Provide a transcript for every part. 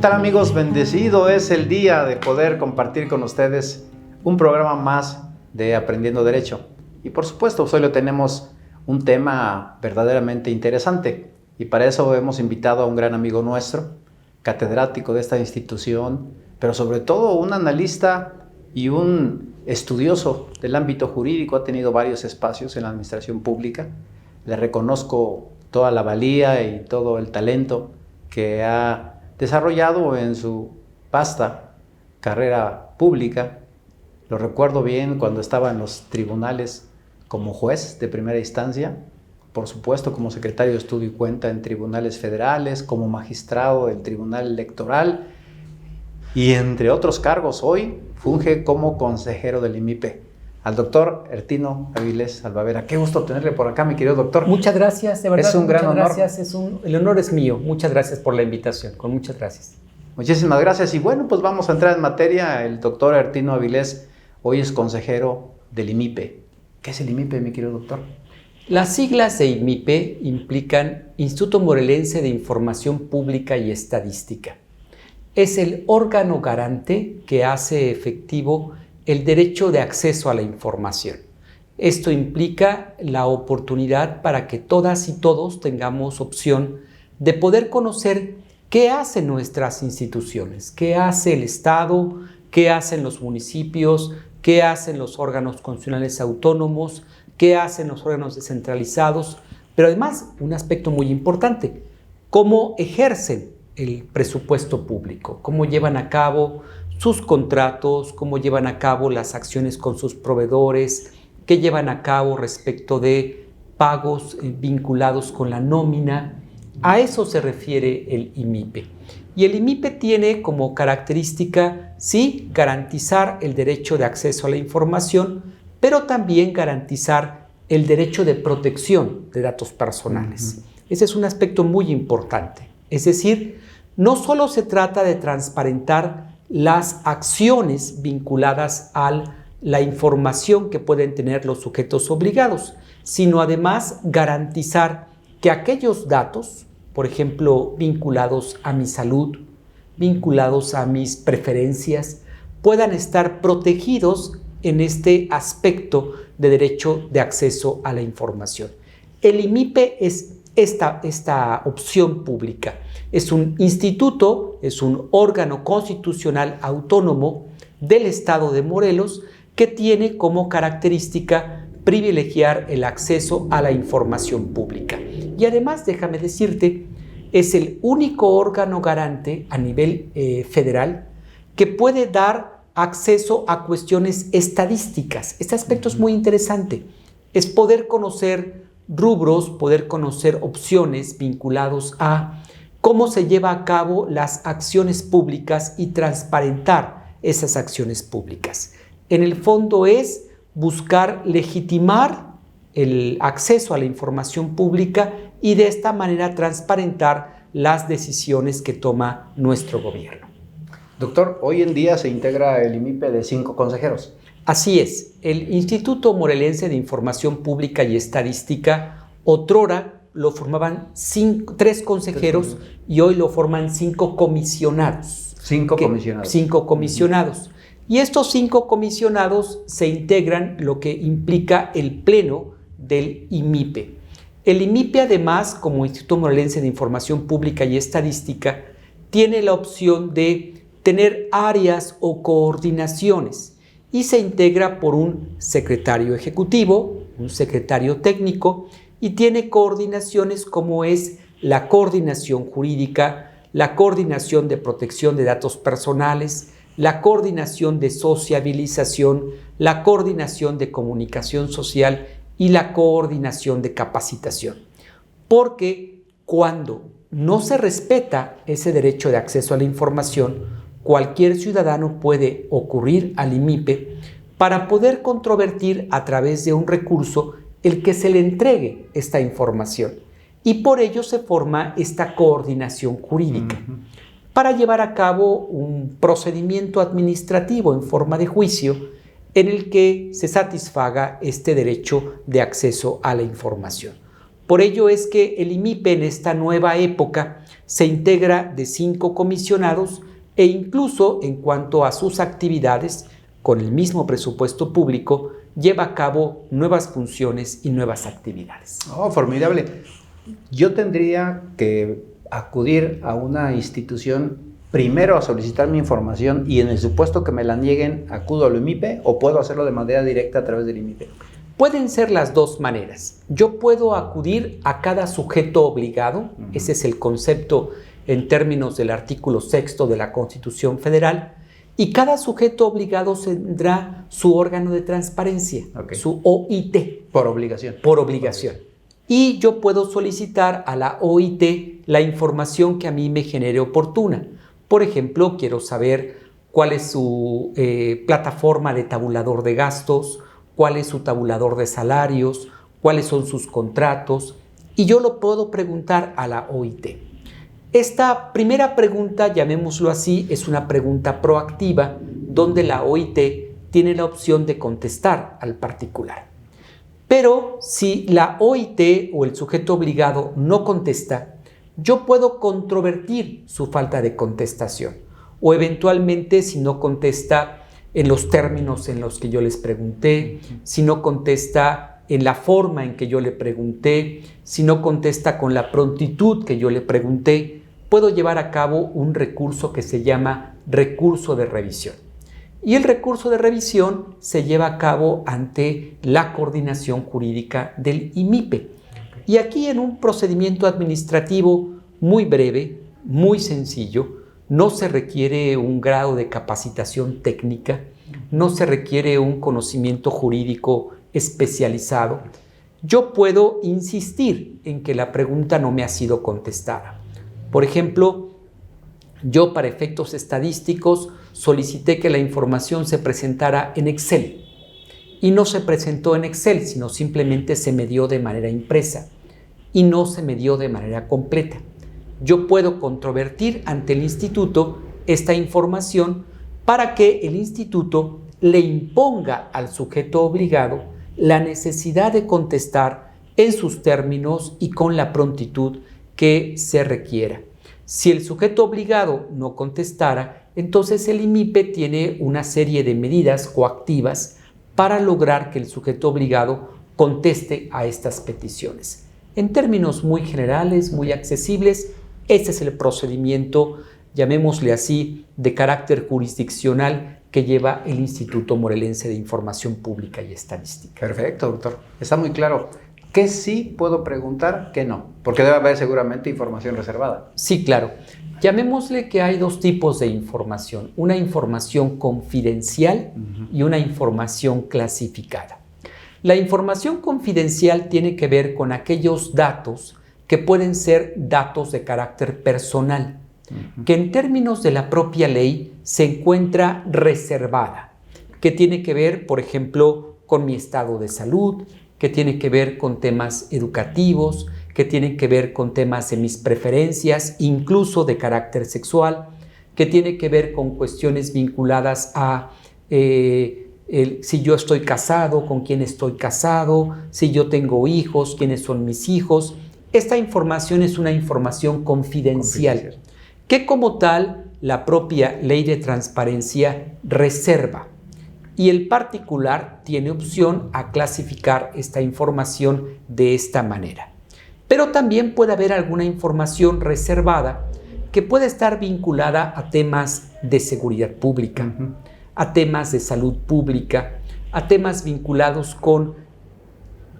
tal, amigos? Bendecido es el día de poder compartir con ustedes un programa más de Aprendiendo Derecho. Y por supuesto, hoy lo tenemos un tema verdaderamente interesante. Y para eso hemos invitado a un gran amigo nuestro, catedrático de esta institución, pero sobre todo un analista y un estudioso del ámbito jurídico. Ha tenido varios espacios en la administración pública. Le reconozco toda la valía y todo el talento que ha desarrollado en su vasta carrera pública. Lo recuerdo bien cuando estaba en los tribunales como juez de primera instancia, por supuesto como secretario de Estudio y Cuenta en tribunales federales, como magistrado del Tribunal Electoral y entre otros cargos. Hoy funge como consejero del IMIPE. Al doctor Ertino Avilés Albavera. Qué gusto tenerle por acá, mi querido doctor. Muchas gracias, de verdad. Es un gran honor. Gracias, el honor es mío. Muchas gracias por la invitación, con muchas gracias. Muchísimas gracias. Y bueno, pues vamos a entrar en materia. El doctor Ertino Avilés hoy es consejero del IMIPE. ¿Qué es el IMIPE, mi querido doctor? Las siglas de IMIPE implican Instituto Morelense de Información Pública y Estadística. Es el órgano garante que hace efectivo el derecho de acceso a la información. Esto implica la oportunidad para que todas y todos tengamos opción de poder conocer qué hacen nuestras instituciones, qué hace el Estado, qué hacen los municipios, qué hacen los órganos constitucionales autónomos, qué hacen los órganos descentralizados, pero además un aspecto muy importante, cómo ejercen el presupuesto público, cómo llevan a cabo sus contratos, cómo llevan a cabo las acciones con sus proveedores, qué llevan a cabo respecto de pagos vinculados con la nómina. A eso se refiere el IMIPE. Y el IMIPE tiene como característica, sí, garantizar el derecho de acceso a la información, pero también garantizar el derecho de protección de datos personales. Ese es un aspecto muy importante. Es decir, no solo se trata de transparentar las acciones vinculadas a la información que pueden tener los sujetos obligados, sino además garantizar que aquellos datos, por ejemplo, vinculados a mi salud, vinculados a mis preferencias, puedan estar protegidos en este aspecto de derecho de acceso a la información. El IMIPE es esta opción pública. Es un instituto, es un órgano constitucional autónomo del Estado de Morelos que tiene como característica privilegiar el acceso a la información pública. Y además, déjame decirte, es el único órgano garante a nivel federal que puede dar acceso a cuestiones estadísticas. Este aspecto es muy interesante. Es poder conocer rubros, poder conocer opciones vinculados a cómo se lleva a cabo las acciones públicas y transparentar esas acciones públicas. En el fondo es buscar legitimar el acceso a la información pública y de esta manera transparentar las decisiones que toma nuestro gobierno. Doctor, hoy en día se integra el IMIPE de 5 consejeros. Así es, el Instituto Morelense de Información Pública y Estadística, otrora lo formaban 3 consejeros y hoy lo forman 5 comisionados. 5 comisionados. 5 comisionados. Y estos 5 comisionados se integran lo que implica el pleno del IMIPE. El IMIPE, además, como Instituto Morelense de Información Pública y Estadística, tiene la opción de tener áreas o coordinaciones y se integra por un secretario ejecutivo, un secretario técnico, y tiene coordinaciones como es la coordinación jurídica, la coordinación de protección de datos personales, la coordinación de sociabilización, la coordinación de comunicación social y la coordinación de capacitación. Porque cuando no se respeta ese derecho de acceso a la información, cualquier ciudadano puede ocurrir al IMIPE para poder controvertir a través de un recurso el que se le entregue esta información. Y por ello se forma esta coordinación jurídica para llevar a cabo un procedimiento administrativo en forma de juicio en el que se satisfaga este derecho de acceso a la información. Por ello es que el IMIPE en esta nueva época se integra de 5 comisionados e incluso en cuanto a sus actividades, con el mismo presupuesto público, lleva a cabo nuevas funciones y nuevas actividades. Oh, formidable. Yo tendría que acudir a una institución primero a solicitar mi información y en el supuesto que me la nieguen, acudo al IMIPE o puedo hacerlo de manera directa a través del IMIPE. Pueden ser las dos maneras. Yo puedo acudir a cada sujeto obligado, ese es el concepto en términos del artículo 6 de la Constitución Federal, y cada sujeto obligado tendrá su órgano de transparencia, su OIT. Por obligación. Por obligación. Y yo puedo solicitar a la OIT la información que a mí me genere oportuna. Por ejemplo, quiero saber cuál es su plataforma de tabulador de gastos, cuál es su tabulador de salarios, cuáles son sus contratos, y yo lo puedo preguntar a la OIT. Esta primera pregunta, llamémoslo así, es una pregunta proactiva donde la OIT tiene la opción de contestar al particular. Pero si la OIT o el sujeto obligado no contesta, yo puedo controvertir su falta de contestación o eventualmente si no contesta en los términos en los que yo les pregunté, si no contesta en la forma en que yo le pregunté, si no contesta con la prontitud que yo le pregunté, puedo llevar a cabo un recurso que se llama recurso de revisión. Y el recurso de revisión se lleva a cabo ante la coordinación jurídica del IMIPE. Y aquí en un procedimiento administrativo muy breve, muy sencillo, no se requiere un grado de capacitación técnica, no se requiere un conocimiento jurídico especializado. Yo puedo insistir en que la pregunta no me ha sido contestada. Por ejemplo, yo para efectos estadísticos solicité que la información se presentara en Excel y no se presentó en Excel, sino simplemente se me dio de manera impresa y no se me dio de manera completa. Yo puedo controvertir ante el instituto esta información para que el instituto le imponga al sujeto obligado la necesidad de contestar en sus términos y con la prontitud que se requiera. Si el sujeto obligado no contestara, entonces el IMIPE tiene una serie de medidas coactivas para lograr que el sujeto obligado conteste a estas peticiones. En términos muy generales, muy accesibles, este es el procedimiento, llamémosle así, de carácter jurisdiccional que lleva el Instituto Morelense de Información Pública y Estadística. Perfecto, doctor. Está muy claro. ¿Qué sí puedo preguntar, qué no? Porque debe haber seguramente información reservada. Sí, claro. Llamémosle que hay dos tipos de información. Una información confidencial y una información clasificada. La información confidencial tiene que ver con aquellos datos que pueden ser datos de carácter personal, que en términos de la propia ley se encuentra reservada, que tiene que ver, por ejemplo, con mi estado de salud, que tiene que ver con temas educativos, que tienen que ver con temas de mis preferencias, incluso de carácter sexual, que tiene que ver con cuestiones vinculadas a si yo estoy casado, con quién estoy casado, si yo tengo hijos, quiénes son mis hijos. Esta información es una información confidencial, que como tal la propia ley de transparencia reserva. Y el particular tiene opción a clasificar esta información de esta manera. Pero también puede haber alguna información reservada que puede estar vinculada a temas de seguridad pública, a temas de salud pública, a temas vinculados con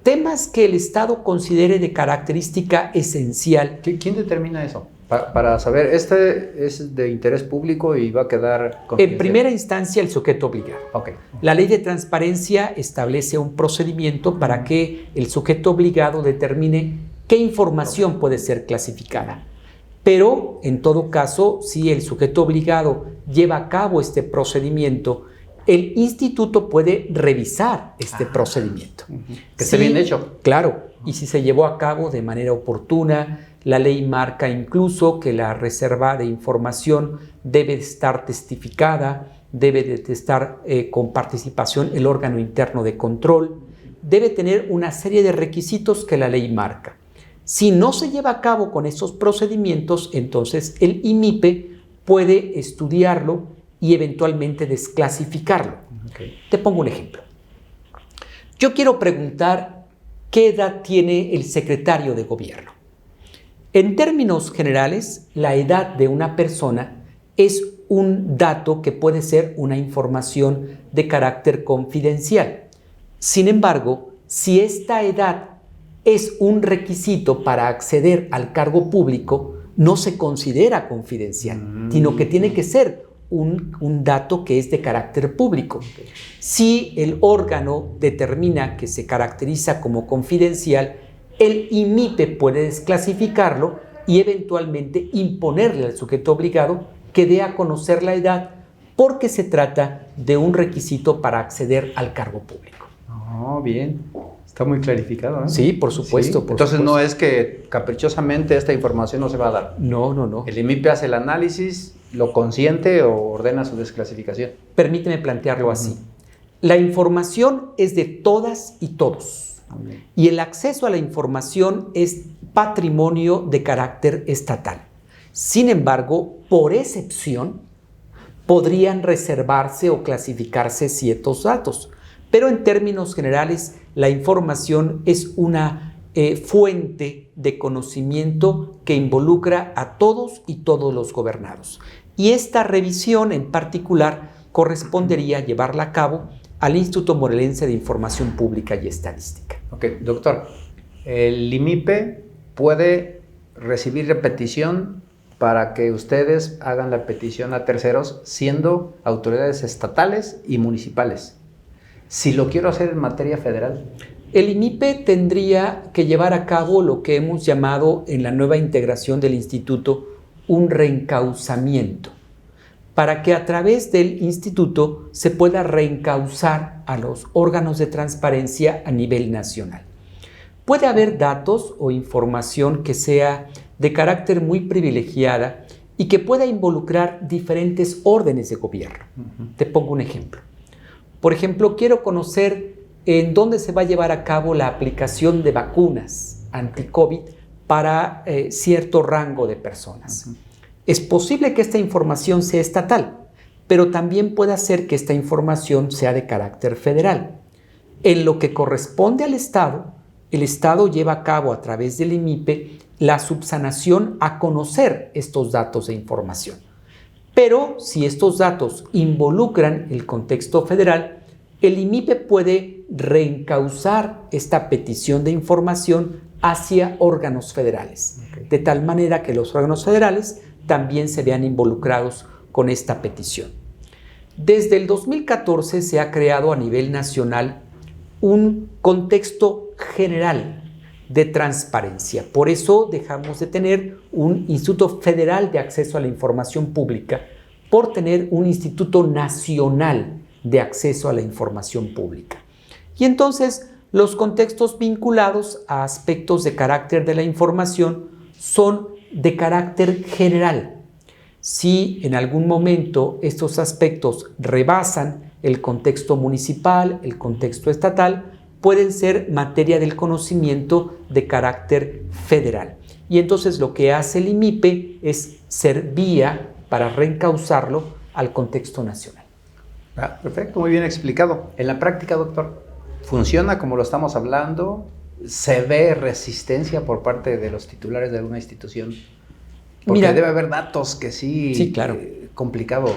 temas que el Estado considere de característica esencial. ¿Quién determina eso? Para saber, este es de interés público y va a quedar confidencial. En primera instancia, el sujeto obligado. Okay. La ley de transparencia establece un procedimiento para que el sujeto obligado determine qué información puede ser clasificada. Pero, en todo caso, si el sujeto obligado lleva a cabo este procedimiento, el instituto puede revisar este procedimiento. Que esté bien hecho. Claro, y si se llevó a cabo de manera oportuna. La ley marca incluso que la reserva de información debe estar testificada, debe de estar con participación el órgano interno de control, debe tener una serie de requisitos que la ley marca. Si no se lleva a cabo con esos procedimientos, entonces el IMIPE puede estudiarlo y eventualmente desclasificarlo. Okay. Te pongo un ejemplo. Yo quiero preguntar qué edad tiene el secretario de gobierno. En términos generales, la edad de una persona es un dato que puede ser una información de carácter confidencial. Sin embargo, si esta edad es un requisito para acceder al cargo público, no se considera confidencial, sino que tiene que ser un dato que es de carácter público. Si el órgano determina que se caracteriza como confidencial, el IMIPE puede desclasificarlo y eventualmente imponerle al sujeto obligado que dé a conocer la edad, porque se trata de un requisito para acceder al cargo público. Oh, bien. Está muy clarificado, ¿no? Sí, por supuesto. Sí. Entonces no es que caprichosamente esta información no se va a dar. No. El IMIPE hace el análisis, lo consiente o ordena su desclasificación. Permíteme plantearlo así. La información es de todas y todos. Y el acceso a la información es patrimonio de carácter estatal. Sin embargo, por excepción, podrían reservarse o clasificarse ciertos datos. Pero en términos generales, la información es una fuente de conocimiento que involucra a todos y todos los gobernados. Y esta revisión en particular correspondería llevarla a cabo al Instituto Morelense de Información Pública y Estadística. Ok, doctor, el IMIPE puede recibir repetición para que ustedes hagan la petición a terceros, siendo autoridades estatales y municipales. Si lo quiero hacer en materia federal. El IMIPE tendría que llevar a cabo lo que hemos llamado en la nueva integración del instituto un reencauzamiento, para que a través del instituto se pueda reencauzar a los órganos de transparencia a nivel nacional. Puede haber datos o información que sea de carácter muy privilegiada y que pueda involucrar diferentes órdenes de gobierno. Te pongo un ejemplo. Por ejemplo, quiero conocer en dónde se va a llevar a cabo la aplicación de vacunas anti-COVID para cierto rango de personas. Es posible que esta información sea estatal, pero también puede ser que esta información sea de carácter federal. En lo que corresponde al Estado, el Estado lleva a cabo a través del IMIPE la subsanación a conocer estos datos de información. Pero si estos datos involucran el contexto federal, el IMIPE puede reencauzar esta petición de información hacia órganos federales, de tal manera que los órganos federales también se vean involucrados con esta petición. Desde el 2014 se ha creado a nivel nacional un contexto general de transparencia. Por eso dejamos de tener un Instituto Federal de Acceso a la Información Pública por tener un Instituto Nacional de Acceso a la Información Pública. Y entonces los contextos vinculados a aspectos de carácter de la información son de carácter general. Si en algún momento estos aspectos rebasan el contexto municipal, el contexto estatal, pueden ser materia del conocimiento de carácter federal. Y entonces lo que hace el IMIPE es ser vía para reencauzarlo al contexto nacional. Perfecto, muy bien explicado. En la práctica, doctor, ¿funciona como lo estamos hablando? ¿Se ve resistencia por parte de los titulares de alguna institución? Porque debe haber datos que sí, claro. Complicado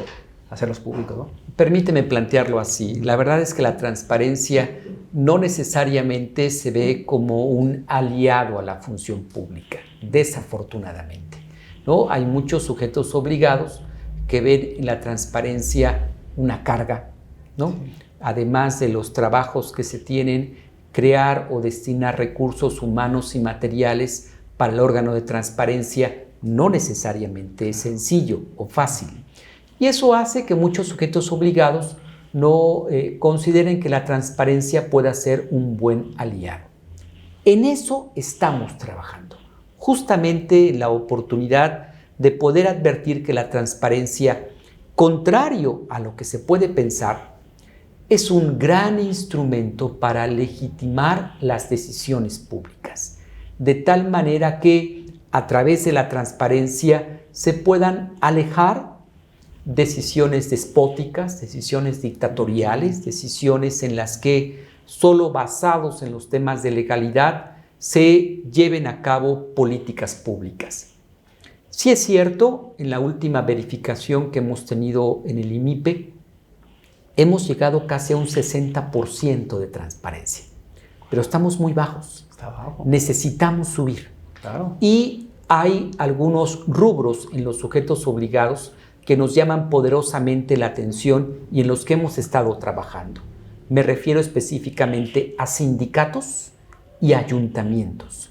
hacerlos públicos, ¿no? Permíteme plantearlo así. La verdad es que la transparencia no necesariamente se ve como un aliado a la función pública, desafortunadamente, ¿no? Hay muchos sujetos obligados que ven en la transparencia una carga, ¿no? Sí. Además de los trabajos que se tienen, crear o destinar recursos humanos y materiales para el órgano de transparencia no necesariamente es sencillo o fácil. Y eso hace que muchos sujetos obligados no consideren que la transparencia pueda ser un buen aliado. En eso estamos trabajando. Justamente la oportunidad de poder advertir que la transparencia, contrario a lo que se puede pensar, es un gran instrumento para legitimar las decisiones públicas. de tal manera que a través de la transparencia se puedan alejar decisiones despóticas, decisiones dictatoriales, decisiones en las que solo basados en los temas de legalidad se lleven a cabo políticas públicas. Sí es cierto, en la última verificación que hemos tenido en el IMIPE, hemos llegado casi a un 60% de transparencia, pero estamos muy bajos. Está bajo. Necesitamos subir. Claro. Y hay algunos rubros en los sujetos obligados que nos llaman poderosamente la atención y en los que hemos estado trabajando. Me refiero específicamente a sindicatos y ayuntamientos,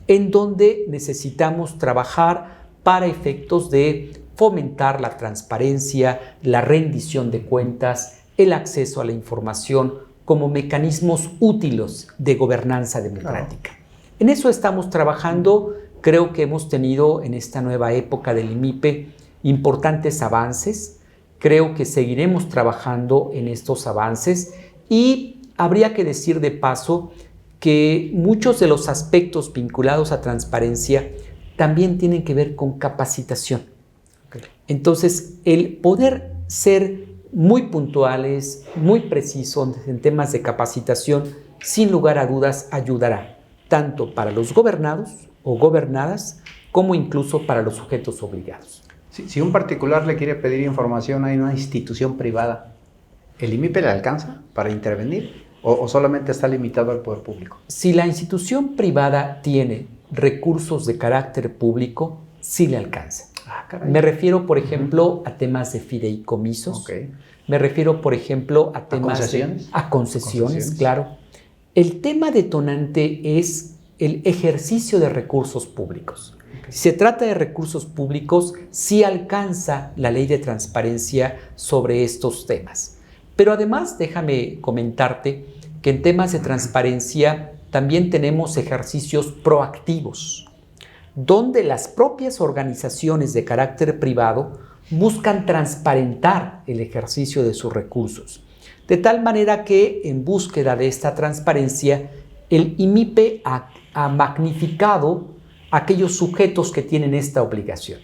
en donde necesitamos trabajar para efectos de fomentar la transparencia, la rendición de cuentas, el acceso a la información como mecanismos útiles de gobernanza democrática. Claro. En eso estamos trabajando. Creo que hemos tenido en esta nueva época del IMIPE importantes avances. Creo que seguiremos trabajando en estos avances y habría que decir de paso que muchos de los aspectos vinculados a transparencia también tienen que ver con capacitación. Okay. Entonces, el poder ser muy puntuales, muy precisos en temas de capacitación, sin lugar a dudas, ayudará tanto para los gobernados o gobernadas, como incluso para los sujetos obligados. Si un particular le quiere pedir información a una institución privada, ¿el IMIPE le alcanza para intervenir o solamente está limitado al poder público? Si la institución privada tiene recursos de carácter público, sí le alcanza. Me refiero, por ejemplo, a temas de fideicomisos. Okay. Me refiero, por ejemplo, a temas ¿A concesiones, claro. El tema detonante es el ejercicio de recursos públicos. Okay. Si se trata de recursos públicos, sí alcanza la ley de transparencia sobre estos temas. Pero además, déjame comentarte que en temas de transparencia también tenemos ejercicios proactivos, donde las propias organizaciones de carácter privado buscan transparentar el ejercicio de sus recursos. De tal manera que, en búsqueda de esta transparencia, el IMIPE ha magnificado aquellos sujetos que tienen esta obligación.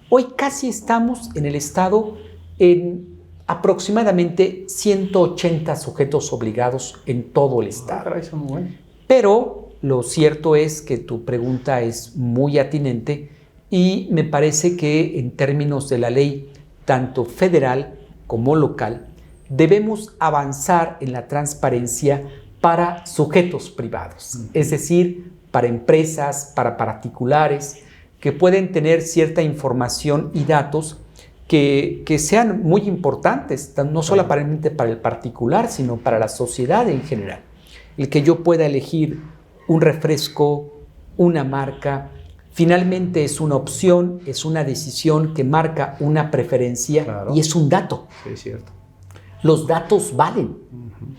Hoy casi estamos en el Estado en aproximadamente 180 sujetos obligados en todo el Estado. Pero lo cierto es que tu pregunta es muy atinente y me parece que en términos de la ley, tanto federal como local, debemos avanzar en la transparencia para sujetos privados, es decir, para empresas, para particulares, que pueden tener cierta información y datos que sean muy importantes, no solamente para el particular, sino para la sociedad en general. El que yo pueda elegir un refresco, una marca, finalmente es una opción, es una decisión que marca una preferencia. Claro. Y es un dato. Sí, es cierto. Los datos valen,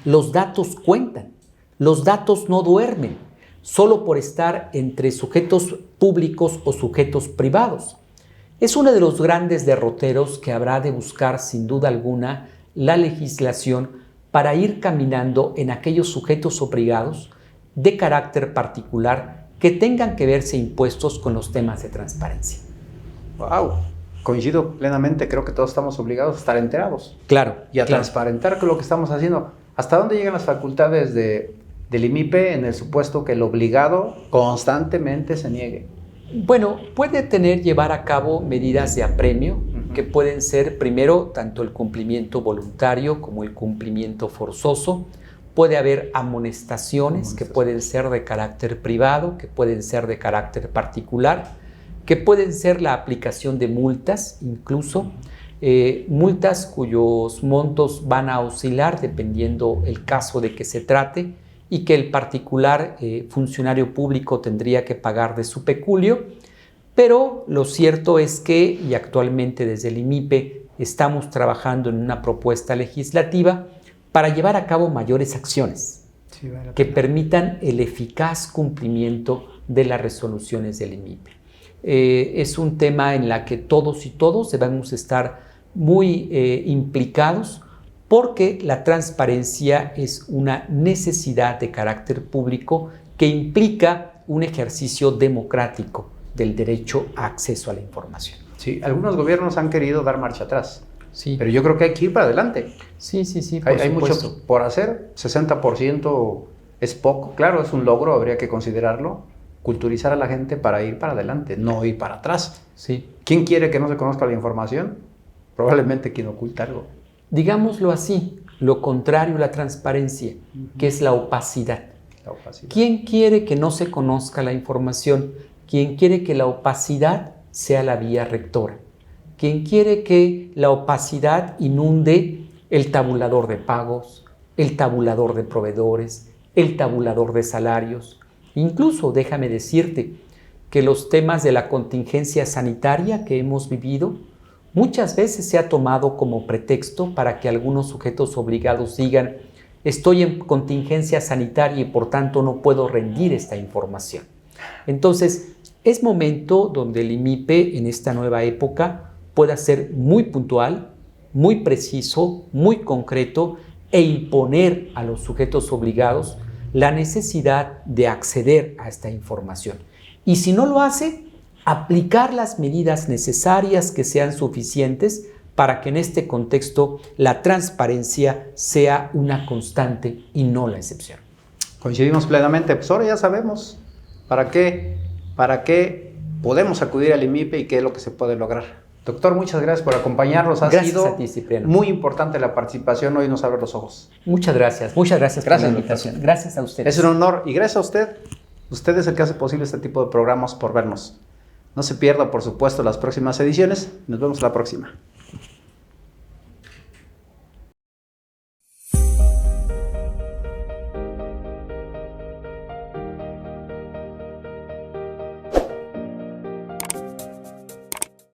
los datos cuentan, los datos no duermen, solo por estar entre sujetos públicos o sujetos privados. Es uno de los grandes derroteros que habrá de buscar, sin duda alguna, la legislación para ir caminando en aquellos sujetos obligados de carácter particular que tengan que verse impuestos con los temas de transparencia. ¡Wow! Coincido plenamente, creo que todos estamos obligados a estar enterados. Claro. Y a transparentar lo que estamos haciendo. ¿Hasta dónde llegan las facultades del IMIPE en el supuesto que el obligado constantemente se niegue? Bueno, puede llevar a cabo medidas de apremio, que pueden ser primero tanto el cumplimiento voluntario como el cumplimiento forzoso. Puede haber amonestaciones que pueden ser de carácter privado, que pueden ser de carácter particular, que pueden ser la aplicación de multas, incluso multas cuyos montos van a oscilar dependiendo el caso de que se trate y que el particular funcionario público tendría que pagar de su peculio. Pero lo cierto es que, y actualmente desde el IMIPE estamos trabajando en una propuesta legislativa para llevar a cabo mayores acciones que permitan el eficaz cumplimiento de las resoluciones del IMIPE. Es un tema en la que todos y todos debemos estar muy implicados, porque la transparencia es una necesidad de carácter público que implica un ejercicio democrático del derecho a acceso a la información. Sí, algunos gobiernos han querido dar marcha atrás, Sí. pero yo creo que hay que ir para adelante. Sí, Hay mucho por hacer, 60% es poco, claro, es un logro, habría que considerarlo, culturizar a la gente para ir para adelante, no ir para atrás. Sí. ¿Quién quiere que no se conozca la información? Probablemente quien oculta algo. Digámoslo así, lo contrario a la transparencia, que es la opacidad. La opacidad. ¿Quién quiere que no se conozca la información? ¿Quién quiere que la opacidad sea la vía rectora? ¿Quién quiere que la opacidad inunde el tabulador de pagos, el tabulador de proveedores, el tabulador de salarios? Incluso déjame decirte que los temas de la contingencia sanitaria que hemos vivido muchas veces se ha tomado como pretexto para que algunos sujetos obligados digan: estoy en contingencia sanitaria y por tanto no puedo rendir esta información. Entonces, es momento donde el IMIPE en esta nueva época pueda ser muy puntual, muy preciso, muy concreto e imponer a los sujetos obligados la necesidad de acceder a esta información. Y si no lo hace, aplicar las medidas necesarias que sean suficientes para que en este contexto la transparencia sea una constante y no la excepción. Coincidimos plenamente, pues ahora ya sabemos para qué podemos acudir al IMIPE y qué es lo que se puede lograr. Doctor, muchas gracias por acompañarnos. Ha sido a ti, Cipriano. muy importante la participación, hoy nos abre los ojos. Muchas gracias por la invitación. Doctor. Gracias a ustedes. Es un honor y gracias a usted. Usted es el que hace posible este tipo de programas por vernos. No se pierda, por supuesto, las próximas ediciones. Nos vemos la próxima.